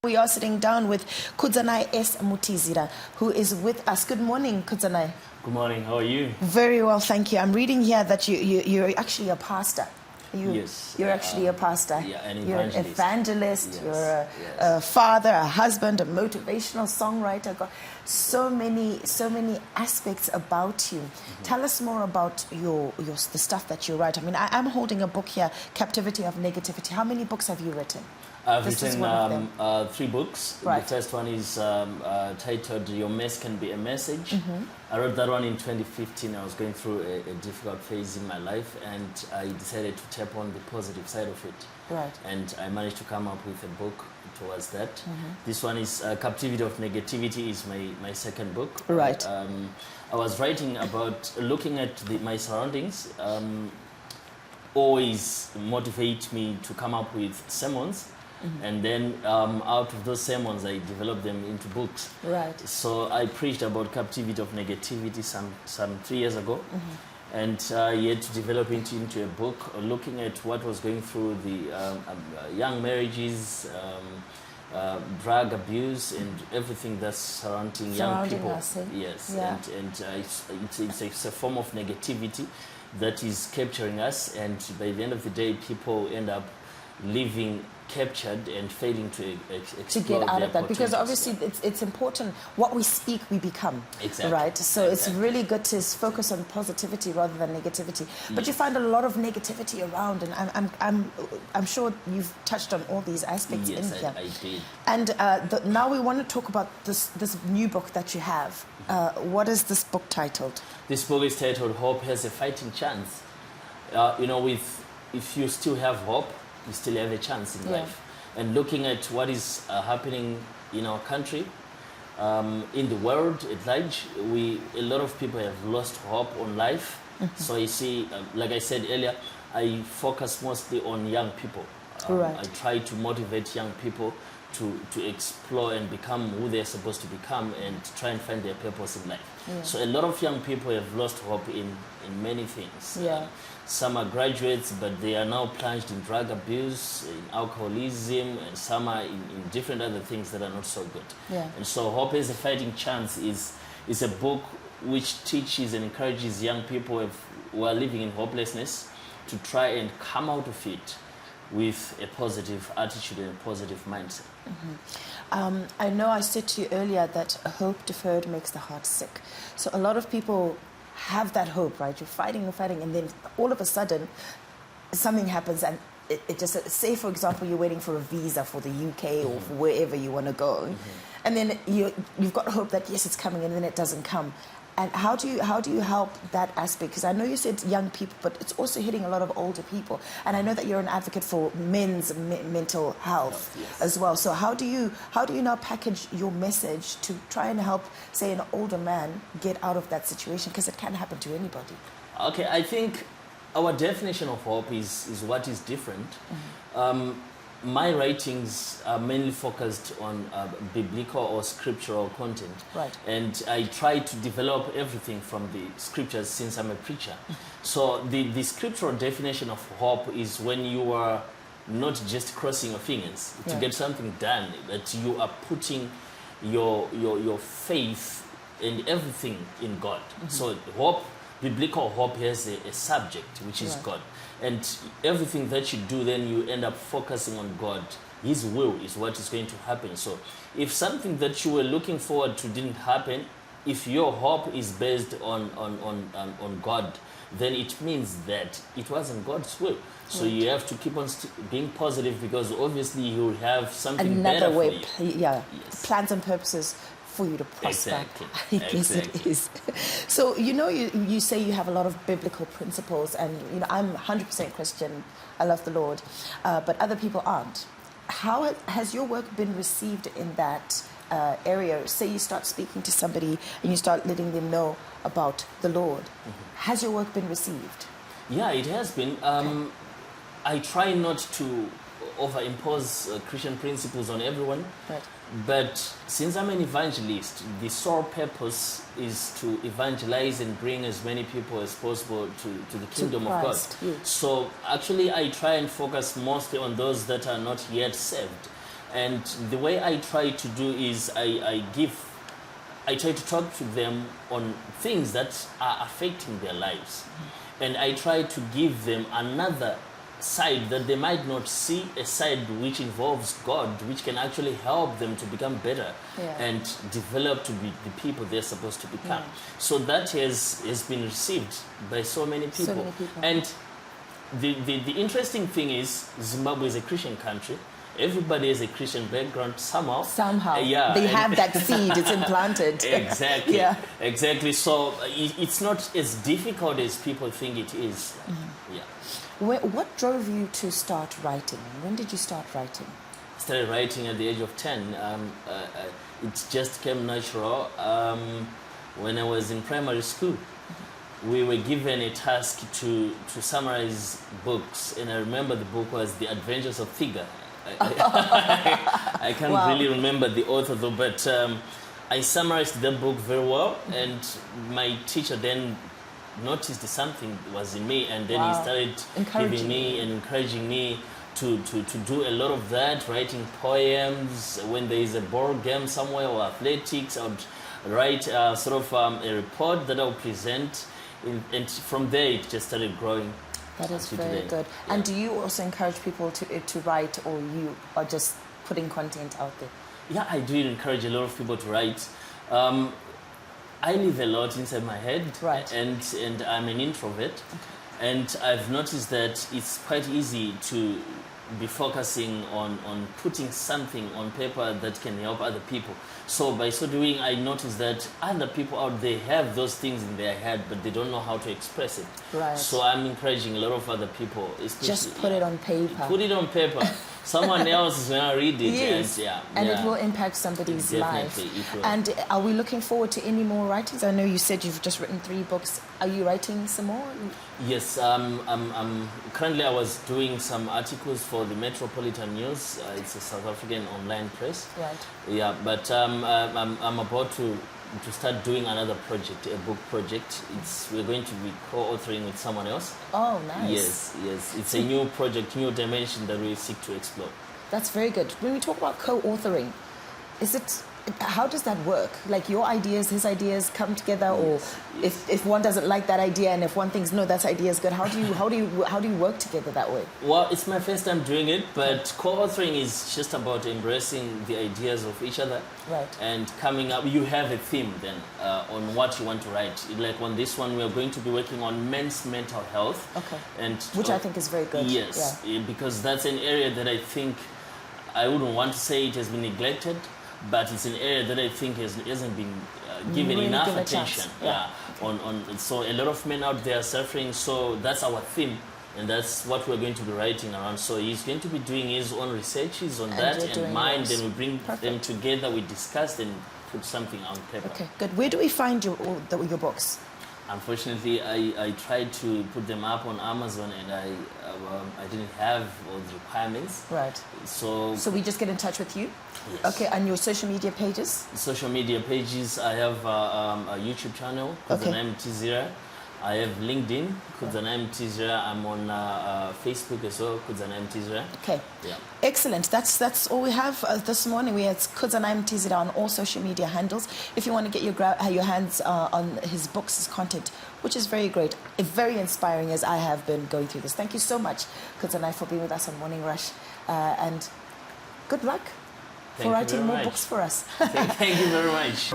We are sitting down with Kudzanai Mutizira, who is with us. Good morning, Kudzanai. Good morning. How are you? Very well, thank you. I'm reading here that you're actually a pastor. Yes. You're actually a pastor. Yeah, an evangelist. You're an evangelist. Yes, You're yes. a father, a husband, a motivational songwriter. Got so many aspects about you. Tell us more about the stuff that you write. I mean, I'm holding a book here, Captivity of Negativity. How many books have you written? I've This is written one of them. 3 books. Right. The first one is titled Your Mess Can Be a Message. I wrote that one in 2015. I was going through a difficult phase in my life, and I decided to tap on the positive side of it. Right. And I managed to come up with a book towards that. This one is Captivity of Negativity is my second book. Right. I was writing about looking at my surroundings. Always motivate me to come up with sermons. And then out of those sermons, I developed them into books. Right. So I preached about captivity of negativity some 3 years ago. And he had to develop it into a book looking at what was going through the young marriages, drug abuse, and everything that's surrounding young people. Us, eh? Yes, Yeah. and it's a form of negativity that is capturing us, and by the end of the day, people end up living captured and failing to explore get out their of that, because potentials. obviously it's important. What we speak, we become. Exactly. Right. So it's Exactly. really good to focus on positivity rather than negativity. But you find a lot of negativity around, and I'm sure you've touched on all these aspects Yes, in here. I did. And now we want to talk about this new book that you have. What is this book titled? This book is titled Hope Has a Fighting Chance. If you still have hope, you still have a chance in life. And looking at what is happening in our country, in the world at large, a lot of people have lost hope on life. So you see, like I said earlier, I focus mostly on young people. Right. I try to motivate young people to explore and become who they're supposed to become, and try and find their purpose in life. So a lot of young people have lost hope in many things. Yeah. Some are graduates, but they are now plunged in drug abuse, in alcoholism, and some are in different other things that are not so good. Yeah. And so Hope Has a Fighting Chance is a book which teaches and encourages young people who are living in hopelessness to try and come out of it with a positive attitude and a positive mindset. I know I said to you earlier that hope deferred makes the heart sick. So a lot of people have that hope, right? You're fighting, and then all of a sudden something happens, and it just, say for example, you're waiting for a visa for the UK or for wherever you want to go, and then you've got hope that yes, it's coming, and then it doesn't come. And how do you help that aspect? Because I know you said young people, but it's also hitting a lot of older people. And I know that you're an advocate for men's mental health as well. So how do you now package your message to try and help, say, an older man get out of that situation? Because it can happen to anybody. Okay, I think our definition of hope is what is different. My writings are mainly focused on biblical or scriptural content. Right. And I try to develop everything from the scriptures, since I'm a preacher. So the scriptural definition of hope is when you are not just crossing your fingers to get something done, that you are putting your faith and everything in God. So hope, biblical hope, has a subject, which is God. And everything that you do, then you end up focusing on God. His will is what is going to happen. So if something that you were looking forward to didn't happen, if your hope is based on God, then it means that it wasn't God's will. So you have to keep on being positive, because obviously you will have something better for you. Yeah. Yes. Plans and purposes for you to prosper. Exactly. I guess it is. So, you say you have a lot of biblical principles, and, I'm 100% Christian. I love the Lord. But other people aren't. How has your work been received in that area? Say you start speaking to somebody and you start letting them know about the Lord. Has your work been received? Yeah, it has been. I try not to overimpose Christian principles on everyone. Right. But since I'm an evangelist, the sole purpose is to evangelize and bring as many people as possible to the kingdom of God. Yes. So actually I try and focus mostly on those that are not yet saved. And the way I try to do is I try to talk to them on things that are affecting their lives. And I try to give them another side that they might not see, a side which involves God, which can actually help them to become better and develop to be the people they're supposed to become. So that has been received by so many people. So many people. And the interesting thing is Zimbabwe is a Christian country. Everybody has a Christian background somehow. They have that seed, it's implanted. Exactly. Exactly. So it's not as difficult as people think it is. What drove you to start writing? When did you start writing? I started writing at the age of 10. It just came natural. When I was in primary school, we were given a task to summarize books, and I remember the book was The Adventures of Figure. I can't really remember the author though, but I summarized the book very well, and my teacher then noticed something was in me, and then he started giving me and encouraging me to do a lot of that, writing poems. When there is a board game somewhere or athletics, I would write sort of a report that I would present, and from there it just started growing. That is very good. Yeah. And do you also encourage people to write, or you are just putting content out there? Yeah, I do encourage a lot of people to write. I live a lot inside my head, and I'm an introvert. And I've noticed that it's quite easy to be focusing on putting something on paper that can help other people. So by so doing, I noticed that other people out there have those things in their head, but they don't know how to express it. So I'm encouraging a lot of other people. Just put it on paper. Put it on paper. Someone else is going to read it. Yes. And it will impact somebody's life. It will. And are we looking forward to any more writings? I know you said you've just written 3 books. Are you writing some more? Yes. Currently, I was doing some articles for the Metropolitan News. It's a South African online press. Yeah, but I'm about to start doing another project, a book project. We're going to be co-authoring with someone else. Oh, nice. Yes. It's a new project, new dimension that we seek to explore. That's very good. When we talk about co-authoring, how does that work? Like your ideas, his ideas come together, or if one doesn't like that idea, and if one thinks no, that idea is good, how do you work together that way? Well, it's my first time doing it, but co-authoring is just about embracing the ideas of each other, and coming up. You have a theme then on what you want to write. Like on this one, we are going to be working on men's mental health, and which I think is very good. Yes, because that's an area that I think I wouldn't want to say it has been neglected. But it's an area that I think hasn't been given enough attention. So a lot of men out there are suffering. So that's our theme, and that's what we're going to be writing around. So he's going to be doing his own researches on that and mine. Then we bring them together. We discuss and put something on paper. Okay, good. Where do we find your books? Unfortunately, I tried to put them up on Amazon, and I didn't have all the requirements. So we just get in touch with you? Yes. Okay, and your social media pages? Social media pages, I have a YouTube channel, Kudzanai Mutizira. I have LinkedIn, Kudzanai Mutizira. I'm on Facebook as well, Kudzanai Mutizira. Okay. Excellent. That's all we have this morning. We had Kudzanai Mutizira on all social media handles. If you want to get your hands on his books, his content, which is very great, very inspiring, as I have been going through this. Thank you so much, Kudzanai, for being with us on Morning Rush, and good luck for writing more books for us. Thank you very much.